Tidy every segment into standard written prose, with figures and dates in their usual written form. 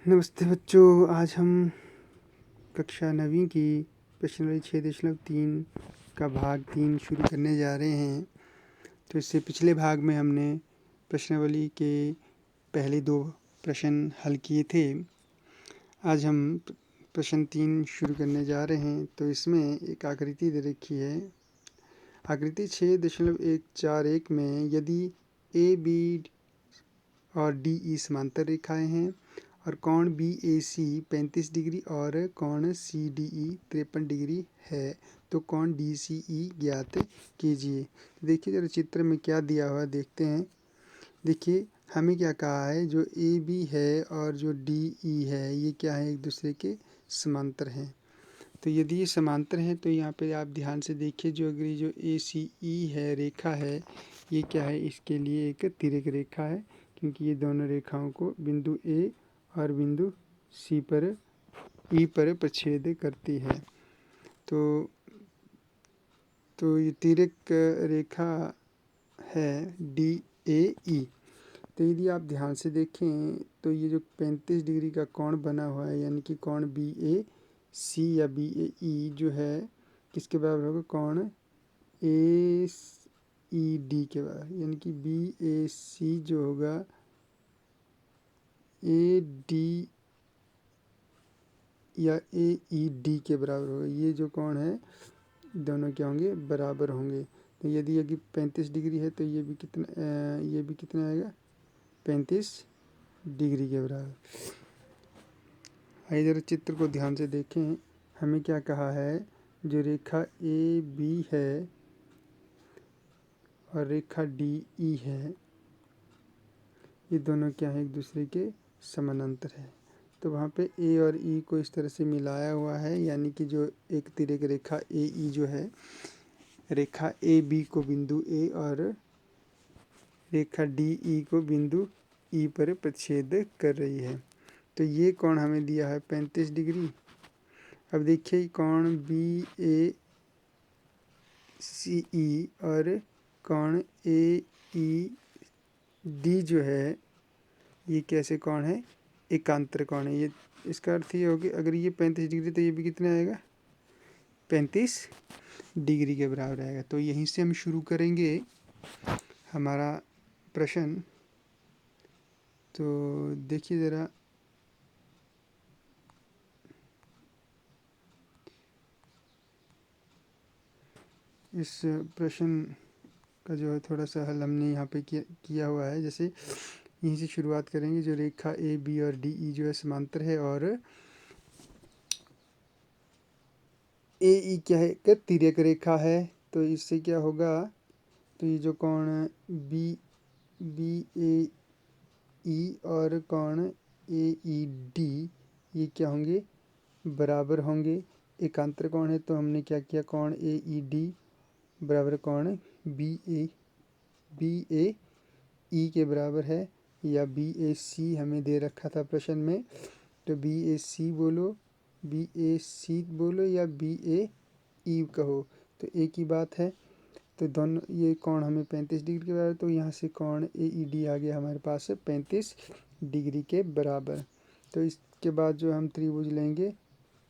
नमस्ते बच्चों, आज हम कक्षा 9वीं की प्रश्नावली 6.3 का भाग 3 शुरू करने जा रहे हैं। तो इससे पिछले भाग में हमने प्रश्नावली के पहले 2 प्रश्न हल किए थे। आज हम प्रश्न 3 शुरू करने जा रहे हैं। तो इसमें एक आकृति दे रखी है। आकृति 6.141 में यदि ए बी और डी ई समांतर रेखाएं हैं और कोण बी ए सी 35 डिग्री और कोण सी डी ई 53 डिग्री है तो कोण डी सी ई ज्ञात कीजिए। देखिए जरा चित्र में क्या दिया हुआ देखते हैं। देखिए हमें क्या कहा है, जो ए बी है और जो डी ई है ये क्या है, एक दूसरे के समांतर हैं। तो यदि ये समांतर हैं तो यहाँ पे आप ध्यान से देखिए, जो अगर जो ए सी ई है रेखा है, ये क्या है, इसके लिए एक तिर्यक रेखा है, क्योंकि ये दोनों रेखाओं को बिंदु ए और बिंदु सी पर ई पर प्रच्छेद करती है। तो ये तिर्यक रेखा है डी ए ई। तो यदि आप ध्यान से देखें तो ये जो 35 डिग्री का कोण बना हुआ है, यानी कि कोण बी ए सी या बी ए ई जो है किसके बराबर होगा, कोण ए ई डी के बराबर, यानी कि बी ए सी जो होगा ए डी या ए ई डी के बराबर होगा। ये जो कोण है दोनों क्या होंगे, बराबर होंगे। तो यदि 35 डिग्री है तो ये भी कितना आएगा, 35 डिग्री के बराबर। आइए जरा चित्र को ध्यान से देखें। हमें क्या कहा है, जो रेखा ए बी है और रेखा डी ई है, ये दोनों क्या है, एक दूसरे के समानांतर है। तो वहाँ पे ए और ई को इस तरह से मिलाया हुआ है, यानी कि जो एक तिर्यक रेखा ए ई जो है, रेखा ए बी को बिंदु ए और रेखा डी ई को बिंदु ई पर प्रच्छेद कर रही है। तो ये कोण हमें दिया है 35 डिग्री। अब देखिए कोण बी ए सी ई और कोण ए ई डी जो है, ये कैसे कोण है, एकांतर कोण है। ये इसका अर्थ ये होगा, अगर ये 35 डिग्री तो ये भी कितना आएगा, 35 डिग्री के बराबर आएगा। तो यहीं से हम शुरू करेंगे हमारा प्रश्न। तो देखिए ज़रा, इस प्रश्न का जो है थोड़ा सा हल हमने यहाँ पे किया हुआ है। जैसे यहीं से शुरुआत करेंगे। जो रेखा ए बी और डी ई जो है समांतर है और ए ई क्या है, एक तिर्यक रेखा है। तो इससे क्या होगा, तो ये जो कोण बी ए ई और कोण ए ई डी ये क्या होंगे, बराबर होंगे, एकांतर कोण है। तो हमने क्या किया, कोण ए ई डी बराबर कोण बी ए ई के बराबर है, या बी ए सी हमें दे रखा था प्रश्न में। तो बी ए सी बोलो, बी ए सी बोलो या बी ए ई कहो, तो एक ही बात है। तो दोनों ये कोण हमें 35 डिग्री के बराबर, तो यहाँ से कोण ए ई डी आ गया हमारे पास 35 डिग्री के बराबर। तो इसके बाद जो हम त्रिभुज लेंगे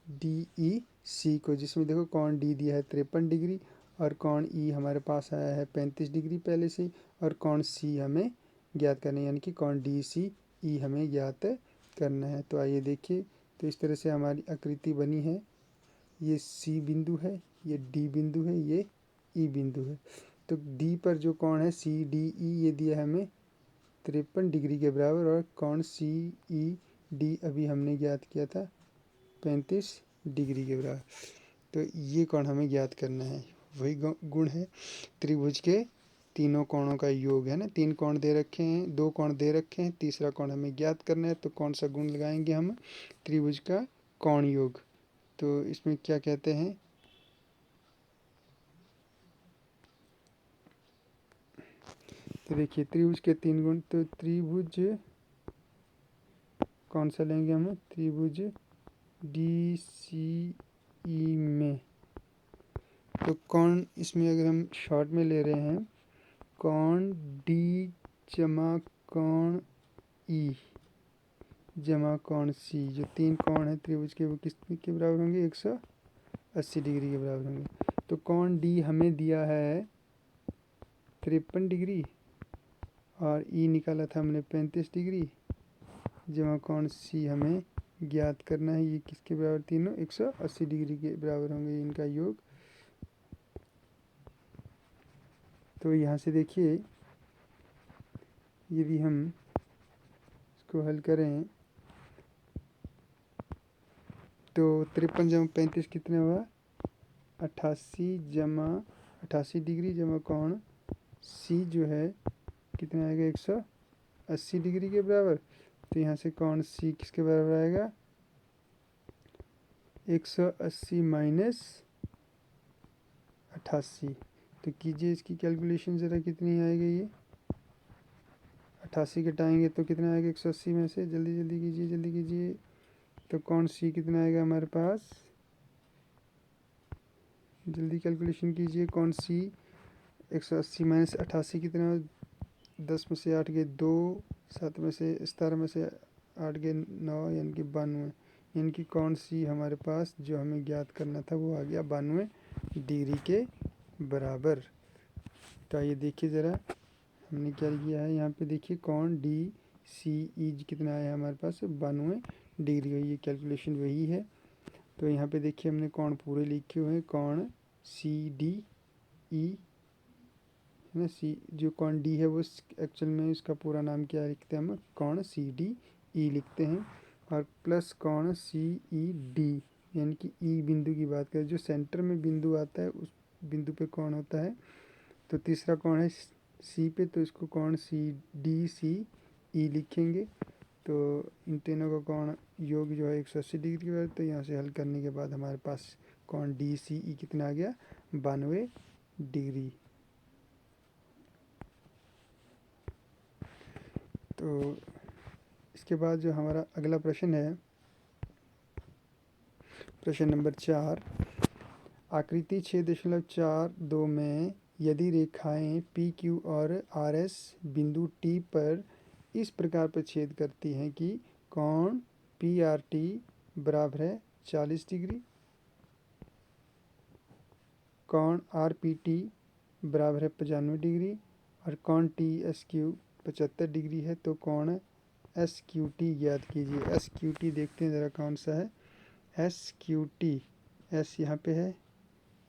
डी ई सी को, जिसमें देखो कोण डी दिया है 53 डिग्री और कोण ई हमारे पास आया है 35 डिग्री पहले से, और कोण सी हमें ज्ञात करना है, यानी कि कोण डी सी ई हमें ज्ञात करना है। तो आइए देखिए, तो इस तरह से हमारी आकृति बनी है। ये सी बिंदु है, ये डी बिंदु है, ये ई बिंदु है। तो डी पर जो कोण है सी डी ई ये दिया है हमें 53 डिग्री के बराबर, और कोण सी ई डी अभी हमने ज्ञात किया था 35 डिग्री के बराबर। तो ये कोण हमें ज्ञात करना है। वही गुण है त्रिभुज के तीनों कोणों का योग है ना। 3 कोण दे रखे हैं, 2 कोण दे रखे हैं, तीसरा कोण हमें ज्ञात करना है। तो कौन सा गुण लगाएंगे हम, त्रिभुज का कोण योग। तो इसमें क्या कहते हैं, तो देखिए त्रिभुज के 3 गुण। तो त्रिभुज कौन सा लेंगे हम, त्रिभुज डी सी ई में, तो कोण इसमें अगर हम शॉर्ट में ले रहे हैं, कोण डी जमा कोण ई, जमा कोण सी, जो 3 कोण है त्रिभुज के वो किस के बराबर होंगे? 180 डिग्री के बराबर होंगे। तो कोण डी हमें दिया है 53 डिग्री और ई निकाला था हमने 35 डिग्री, जमा कोण सी हमें ज्ञात करना है। ये किसके बराबर? तीनों 180 डिग्री के बराबर होंगे इनका योग। तो यहाँ से देखिए, यदि हम इसको हल करें तो 53 जमा 35 कितने हुआ? 88 डिग्री जमा कोण सी जो है कितना आएगा? 180 डिग्री के बराबर। तो यहाँ से कोण सी किसके बराबर आएगा? 180 माइनस 88। तो कीजिए इसकी कैलकुलेशन ज़रा, कितनी आएगी ये? 88 घटाएंगे तो कितना आएगा 180 में से? जल्दी जल्दी कीजिए, जल्दी कीजिए। तो कोण सी कितना आएगा हमारे पास? जल्दी कैलकुलेशन कीजिए। कोण सी 180 माइनस 88 कितना? 10 में से 8 गए 2, 7 में से 17 में से 8 गए 9, यानी कि 92। यानी कि कोण सी हमारे पास जो हमें ज्ञात करना था वो आ गया 92 डिग्री के बराबर। तो आइए देखिए ज़रा हमने क्या किया है। यहाँ पे देखिए कोण डी सी ई कितना आया हमारे पास? 92 डिग्री। ये कैलकुलेशन वही है। तो यहाँ पे देखिए हमने कोण पूरे लिखे हुए हैं। कोण सी डी ई है ना। सी जो कोण डी है वो एक्चुअल में इसका पूरा नाम क्या लिखते हैं हम? कोण सी डी ई लिखते हैं। और प्लस कोण सी ई डी, यानी कि ई बिंदु की बात करें, जो सेंटर में बिंदु आता है उस बिंदु पे कोण होता है। तो तीसरा कोण है सी पे, तो इसको कोण सी डी सी ई लिखेंगे। तो इन तीनों का कोण योग जो है 180 डिग्री है। तो यहाँ से हल करने के बाद हमारे पास कोण डी सी ई कितना आ गया? 92 डिग्री। तो इसके बाद जो हमारा अगला प्रश्न है, प्रश्न नंबर 4, आकृति 6.42 में यदि रेखाएं पी क्यू और आर एस बिंदु टी पर इस प्रकार पर छेद करती हैं कि कोण पी आर टी बराबर है 40 डिग्री, कोण आर पी टी बराबर है 95 डिग्री और कोण टी एस क्यू 75 डिग्री है, तो कोण एस क्यू टी ज्ञात कीजिए। एस क्यू टी देखते हैं ज़रा कौन सा है। एस क्यू टी, एस यहाँ पे है,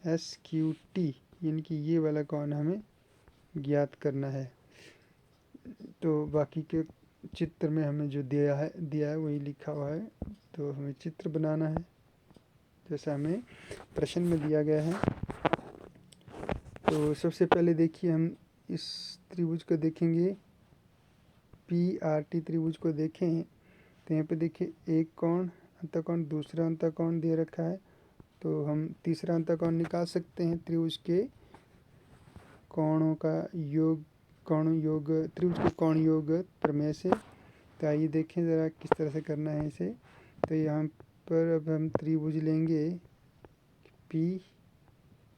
एस क्यू टी यानी कि ये वाला कोण हमें ज्ञात करना है। तो बाकी के चित्र में हमें जो दिया है वही लिखा हुआ है। तो हमें चित्र बनाना है जैसा हमें प्रश्न में दिया गया है। तो सबसे पहले देखिए हम इस त्रिभुज को देखेंगे, पी आर टी त्रिभुज को देखें तो यहाँ पे देखिए एक कोण अंतःकोण, दूसरा अंतःकोण दे रखा है। तो हम तीसरा अंतःकोण निकाल सकते हैं त्रिभुज के कोणों का योग, कोण योग, त्रिभुज के कोण योग प्रमेय से। तो आइए देखें ज़रा किस तरह से करना है इसे। तो यहाँ पर अब हम त्रिभुज लेंगे पी,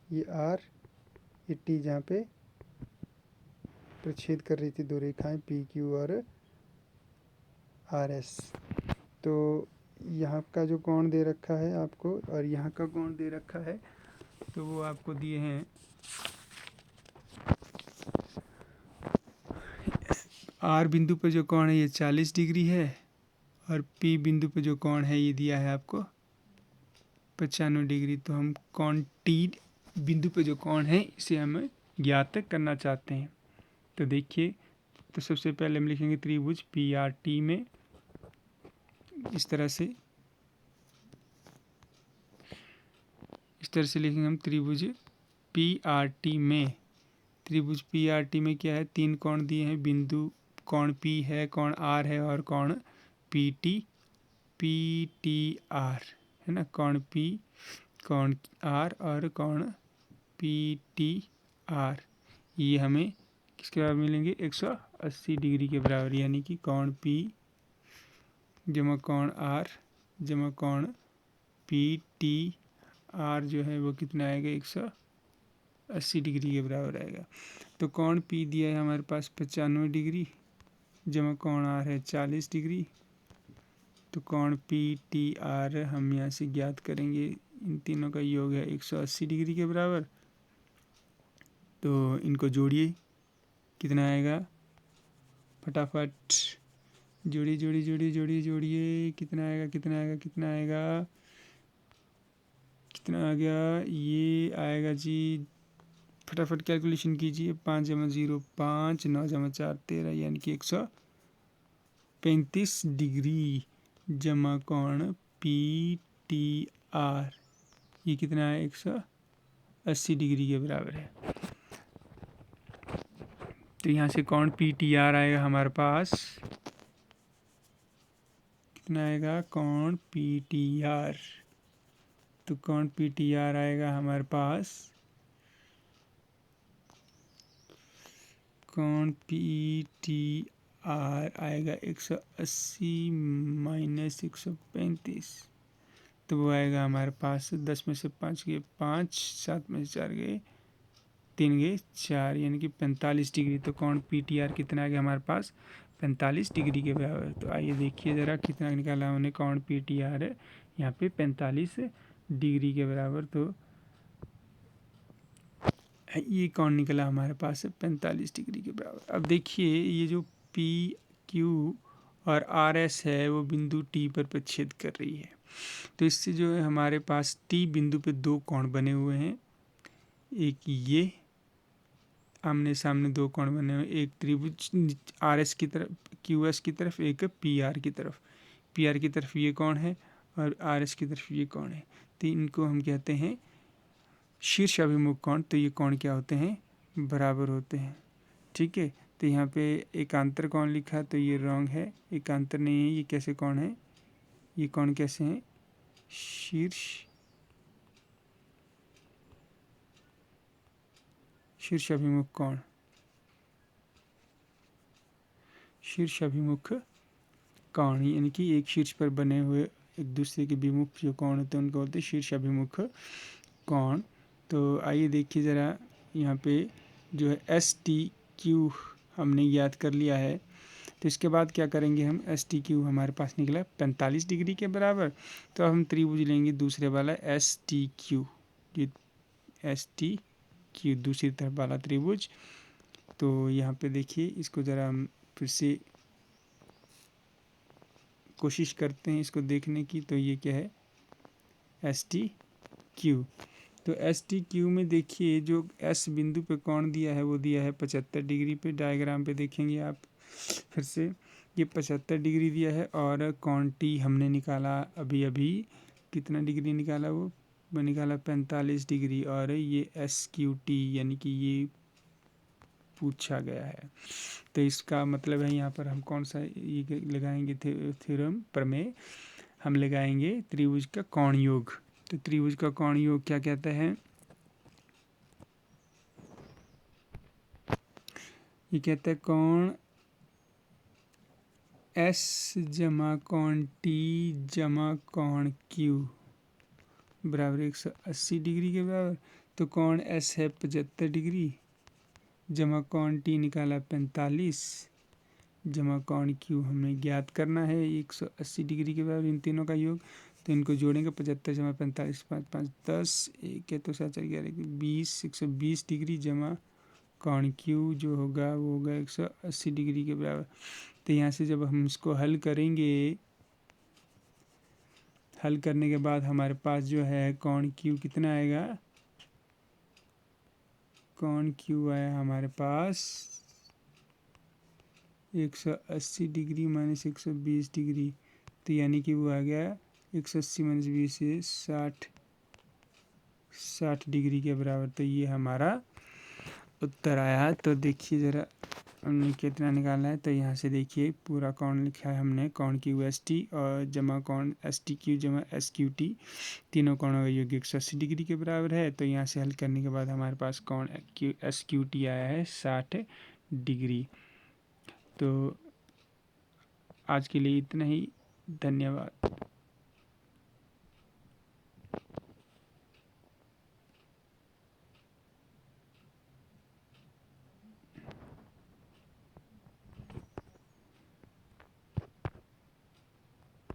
ये आर, ये टी, जहाँ पे प्रछेद कर रही थी दो रेखाएं पी क्यू और आर एस। तो यहाँ का जो कोण दे रखा है आपको और यहाँ का कोण दे रखा है, तो वो आपको दिए हैं आर बिंदु पर जो कोण है ये 40 डिग्री है और पी बिंदु पर जो कोण है ये दिया है आपको 95 डिग्री। तो हम कोण टी बिंदु पर जो कोण है इसे हम ज्ञात करना चाहते हैं। तो देखिए, तो सबसे पहले हम लिखेंगे त्रिभुज पी आर टी में इस तरह से लिखेंगे हम त्रिभुज पी आर टी में। त्रिभुज पी आर टी में क्या है? 3 कोण दिए हैं, बिंदु कोण पी है, कोण आर है और कोण पी टी आर है ना। कोण पी, कोण आर और कोण पी टी आर, ये हमें किसके बराबर मिलेंगे? 180 डिग्री के बराबर। यानी कि कोण पी जमा कोण आर जमा कोण पी टी आर जो है वो कितना आएगा? 180 डिग्री के बराबर आएगा। तो कोण पी दिया है हमारे पास 95 डिग्री जमा कोण आर है 40 डिग्री तो कौन पी टी आर हम यहाँ से ज्ञात करेंगे। इन तीनों का योग है 180 डिग्री के बराबर। तो इनको जोड़िए, कितना आएगा, फटाफट जोड़िए जोड़िए जोड़िए जोड़िए जोड़िए, कितना आएगा कितना आएगा कितना आएगा, कितना आ गया, ये आएगा जी, फटाफट कैलकुलेशन कीजिए। 5 जमा 0 5, 9 जमा 4 13, यानी कि 135 डिग्री जमा कोण पी टी आर, ये कितना है, 180 डिग्री के बराबर है। तो यहाँ से कोण पी टी आर आएगा हमारे पास, कितना आएगा, कोण पी टी आर, तो कोण पी टी आर आएगा हमारे पास, कोण पी टी आर आएगा 180 माइनस 135, तो वो आएगा हमारे पास 10 में से 5 गए 5, 7 में से 4 गए 3 गए 4, यानी कि 45 डिग्री। तो कोण पी टी आर कितना आ गया हमारे पास, 45 डिग्री के बराबर। तो आइए देखिए ज़रा कितना निकाला हमने, कोण पी टी आर है यहाँ पे 45 डिग्री के बराबर। तो ये कोण निकला हमारे पास 45 डिग्री के बराबर। अब देखिए ये जो पी क्यू और आर एस है वो बिंदु टी पर प्रतिच्छेद कर रही है। तो इससे जो है हमारे पास टी बिंदु पे दो कोण बने हुए हैं, एक ये आमने सामने दो कोण बने हुए, एक त्रिभुज आर एस की तरफ, क्यू एस की तरफ, एक पी आर की तरफ। पी आर की तरफ ये कोण है और आर एस की तरफ ये कोण है। तो इनको हम कहते हैं शीर्ष अभिमुख कोण। तो ये कोण क्या होते हैं, बराबर होते हैं। ठीक है, तो यहाँ पे एकांतर कोण लिखा है, तो ये रॉन्ग है, एकांतर नहीं है। ये कैसे कोण है, ये कोण कैसे हैं, शीर्ष अभिमुख कोण, शीर्ष अभिमुख कोण, यानी कि एक शीर्ष पर बने हुए एक दूसरे के विमुख जो कोण होते हैं उनको बोलते हैं शीर्ष अभिमुख कोण। तो आइए देखिए ज़रा, यहाँ पे जो है एस टी क्यू हमने याद कर लिया है। तो इसके बाद क्या करेंगे हम, एस टी क्यू हमारे पास निकला 45 डिग्री के बराबर। तो अब हम त्रिभुज लेंगे दूसरे वाला एस टी क्यू, ये एस टी क्यू दूसरी तरफ वाला त्रिभुज। तो यहाँ पे देखिए इसको ज़रा हम फिर से कोशिश करते हैं इसको देखने की। तो ये क्या है, एस टी क्यू। तो एस टी क्यू में देखिए जो एस बिंदु पे कोण दिया है वो दिया है 75 डिग्री पे। डायग्राम पे देखेंगे आप फिर से, ये 75 डिग्री दिया है और कोण टी हमने निकाला अभी अभी, कितना डिग्री निकाला, वो निकाला 45 डिग्री। और ये एस क्यू टी यानी कि ये पूछा गया है। तो इसका मतलब है यहाँ पर हम कौन सा ये लगाएंगे, थ्योरम प्रमेय हम लगाएंगे त्रिभुज का कोण योग। तो त्रिभुज का कोण योग क्या कहता है, ये कहता है कोण एस जमा कोण टी जमा कोण क्यू बराबर 180 डिग्री के बराबर। तो कोण एस है 75 डिग्री जमा कोण टी निकाला 45 जमा कोण क्यू हमें ज्ञात करना है 180 डिग्री के बराबर, इन तीनों का योग। तो इनको जोड़ेंगे 75 जमा 45, 5 5 10, एक है तो 7 4 11 20, 120 डिग्री जमा कोण क्यू जो होगा वो होगा 180 डिग्री के बराबर। तो यहाँ से जब हम इसको हल करेंगे, हल करने के बाद हमारे पास जो है कोण क्यू कितना आएगा, कोण क्यू आया हमारे पास 180 डिग्री माइनस 120 डिग्री। तो यानी कि वो आ गया 180 माइनस 20 से 60 डिग्री के बराबर। तो ये हमारा उत्तर आया। तो देखिए ज़रा हमने कितना निकाला है। तो यहाँ से देखिए पूरा कोण लिखा है हमने, कोण क्यू एस टी और जमा कोण एस टी क्यू जमा एस क्यू टी, तीनों कोणों का योग 180 डिग्री के बराबर है। तो यहाँ से हल करने के बाद हमारे पास कोण एस क्यू टी आया है 60 डिग्री। तो आज के लिए इतना ही, धन्यवाद।